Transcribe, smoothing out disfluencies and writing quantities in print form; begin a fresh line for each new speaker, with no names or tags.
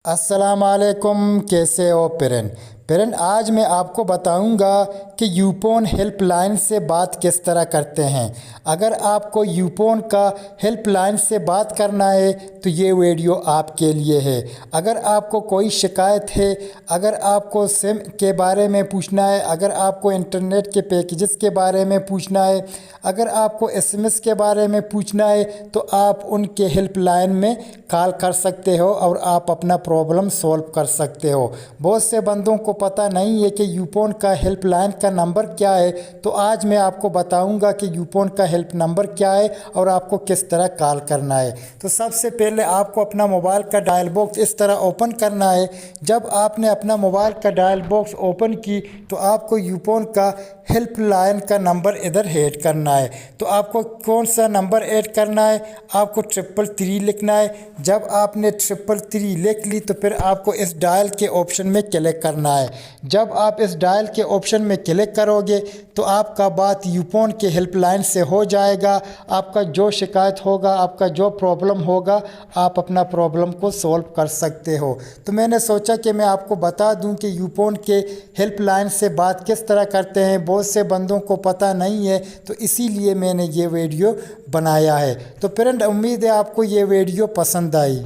अस्सलाम वालेकुम, कैसे हो पेरेंट आज मैं आपको बताऊंगा कि यूफोन हेल्पलाइन से बात किस तरह करते हैं। अगर आपको यूफोन का हेल्पलाइन से बात करना है तो ये वीडियो आपके लिए है। अगर आपको कोई शिकायत है, अगर आपको सिम के बारे में पूछना है, अगर आपको इंटरनेट के पैकेजेस के बारे में पूछना है, अगर आपको एसएमएस के बारे में पूछना है तो आप उनके हेल्पलाइन में कॉल कर सकते हो और आप अपना प्रॉब्लम सॉल्व कर सकते हो। बहुत से बंदों को पता नहीं है कि यूफोन का हेल्पलाइन का नंबर क्या है, तो आज मैं आपको बताऊंगा कि यूफोन का हेल्प नंबर क्या है और आपको किस तरह कॉल करना है। तो सबसे पहले आपको अपना मोबाइल का डायल बॉक्स इस तरह ओपन करना है। जब आपने अपना मोबाइल का डायल बॉक्स ओपन की तो आपको यूफोन का हेल्पलाइन का नंबर इधर ऐड करना है। तो आपको कौन सा नंबर ऐड करना है, आपको 333 लिखना है। जब आपने 333 लिख ली तो फिर आपको इस डायल के ऑप्शन में क्लिक करना है। जब आप इस डायल के ऑप्शन में क्लिक करोगे तो आपका बात यूफोन के हेल्पलाइन से हो जाएगा। आपका जो शिकायत होगा, आपका जो प्रॉब्लम होगा, आप अपना प्रॉब्लम को सॉल्व कर सकते हो। तो मैंने सोचा कि मैं आपको बता दूं कि यूफोन के हेल्पलाइन से बात किस तरह करते हैं। बहुत से बंदों को पता नहीं है, तो इसीलिए मैंने ये वीडियो बनाया है। तो फ्रेंड, उम्मीद है आपको ये वीडियो पसंद आई।